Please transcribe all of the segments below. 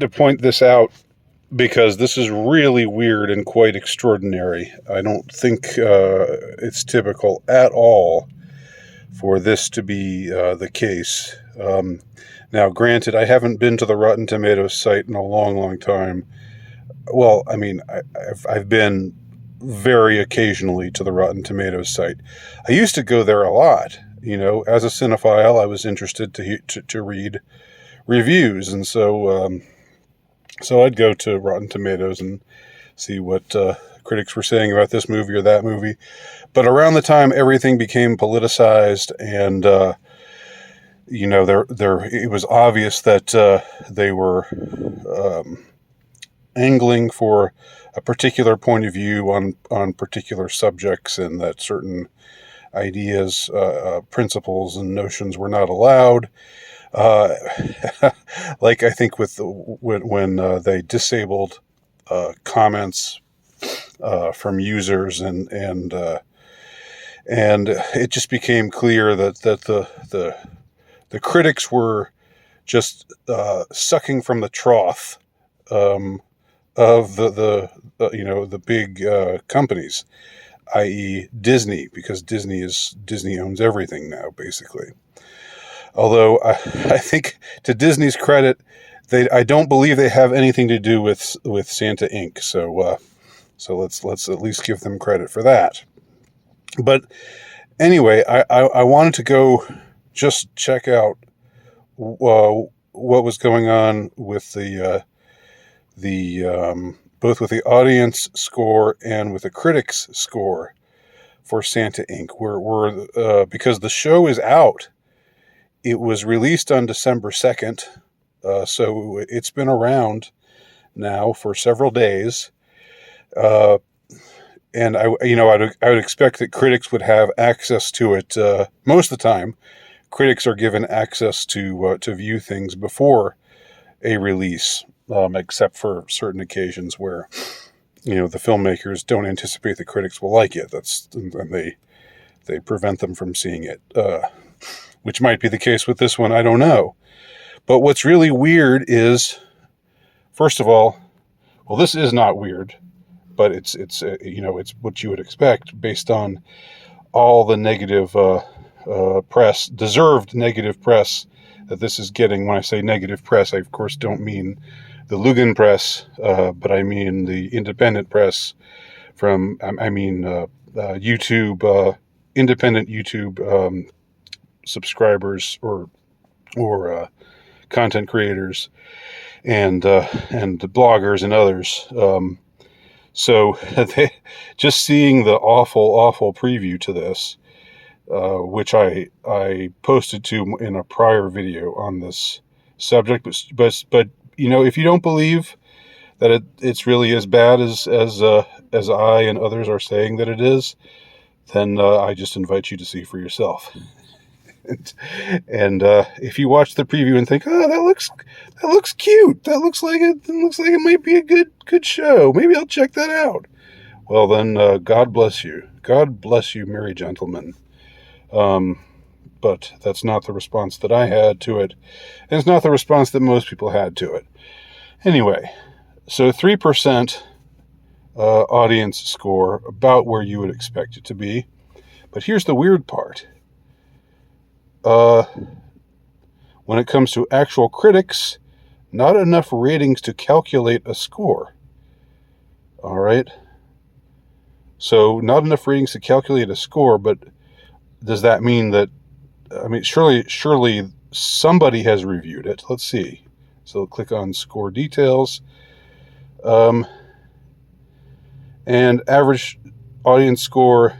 To point this out because this is really weird and quite extraordinary. I don't think it's typical at all for this to be the case. Now, granted, I haven't been to the Rotten Tomatoes site in a long, long time. Well, I mean, I've been very occasionally to the Rotten Tomatoes site. I used to go there a lot. You know, as a cinephile, I was interested to read reviews, and so I'd go to Rotten Tomatoes and see what critics were saying about this movie or that movie. But around the time everything became politicized, and it was obvious that they were angling for a particular point of view on particular subjects, and that certain ideas, principles, and notions were not allowed. Uh, like I think when they disabled comments from users, and it just became clear that the critics were just sucking from the trough of the big companies, i.e. Disney, because Disney owns everything now, basically. Although I think, to Disney's credit, I don't believe they have anything to do with Santa Inc. So let's at least give them credit for that. But anyway, I wanted to go just check out what was going on with the both with the audience score and with the critics score for Santa Inc. Because the show is out. It was released on December 2nd, so it's been around now for several days. And I would expect that critics would have access to it. Most of the time, critics are given access to view things before a release, except for certain occasions where the filmmakers don't anticipate the critics will like it. And they prevent them from seeing it. Which might be the case with this one, I don't know. But what's really weird is, first of all, well, this is not weird, but it's what you would expect based on all the negative press, deserved negative press that this is getting. When I say negative press, I of course don't mean the Lugan press, but I mean the independent press YouTube, independent YouTube subscribers or content creators and bloggers and others. So just seeing the awful preview to this, which I posted to in a prior video on this subject, but if you don't believe that it's really as bad as I and others are saying that it is, then I just invite you to see for yourself. And if you watch the preview and think, "Oh, that looks cute. That looks like it might be a good show. Maybe I'll check that out." Well, then, God bless you. God bless you, merry gentlemen. But that's not the response that I had to it, and it's not the response that most people had to it. Anyway, so 3% audience score, about where you would expect it to be. But here's the weird part. When it comes to actual critics, not enough ratings to calculate a score. All right. So not enough ratings to calculate a score, but does that mean that, surely somebody has reviewed it. Let's see. So click on score details. And average audience score,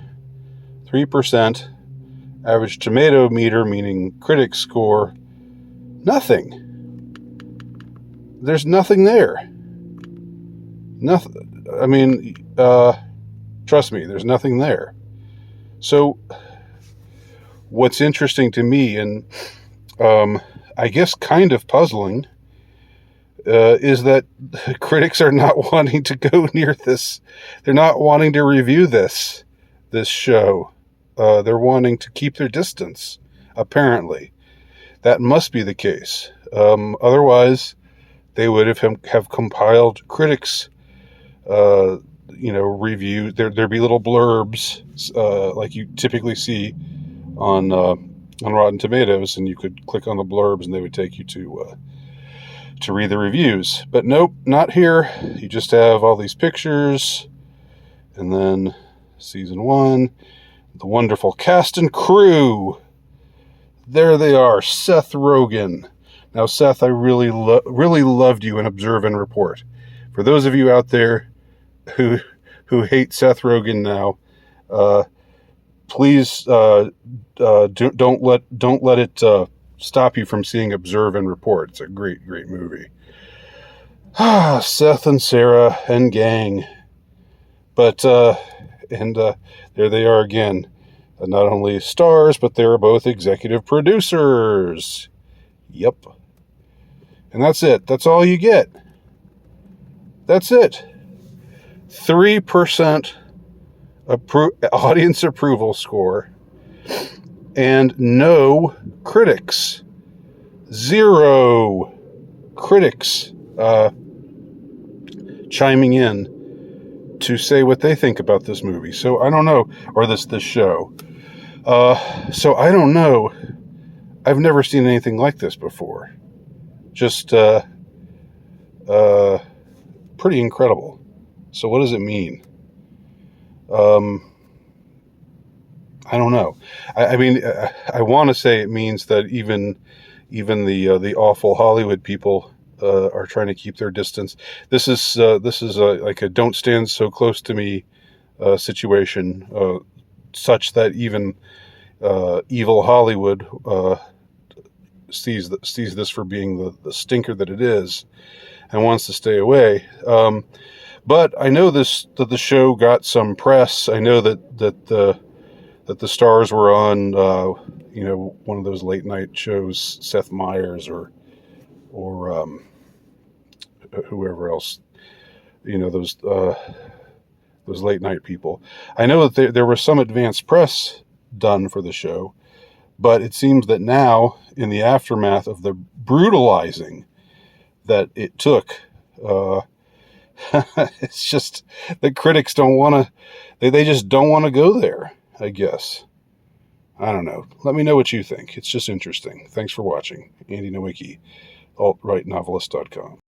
3%. Average tomato meter, meaning critic score, nothing. There's nothing there. Nothing. Trust me, there's nothing there. So what's interesting to me, and I guess kind of puzzling, is that critics are not wanting to go near this. They're not wanting to review this show. They're wanting to keep their distance, apparently. That must be the case. Otherwise, they would have compiled critics, review. There'd be little blurbs, like you typically see on Rotten Tomatoes, and you could click on the blurbs, and they would take you to read the reviews. But nope, not here. You just have all these pictures, and then season 1, the wonderful cast and crew. There they are, Seth Rogen. Now, Seth, I really loved you in Observe and Report. For those of you out there who hate Seth Rogen now, please don't let it stop you from seeing Observe and Report. It's a great movie. Seth and Sarah and gang. But there they are again. Not only stars, but they're both executive producers. Yep. And that's it. That's all you get. That's it. 3% audience approval score, and no critics. 0 critics chiming in to say what they think about this movie. So I don't know, or this show. So I don't know. I've never seen anything like this before. Just pretty incredible. So what does it mean? I don't know. I mean, I want to say it means that even the awful Hollywood people are trying to keep their distance. This is like a "don't stand so close to me" situation, such that even evil Hollywood sees this for being the stinker that it is, and wants to stay away. But I know that the show got some press. I know that the stars were on one of those late night shows, Seth Meyers or whoever else, those late night people. I know that there was some advanced press done for the show, but it seems that now, in the aftermath of the brutalizing that it took, it's just the critics don't want to. They just don't want to go there, I guess. I don't know. Let me know what you think. It's just interesting. Thanks for watching. Andy Nowicki, altrightnovelist.com.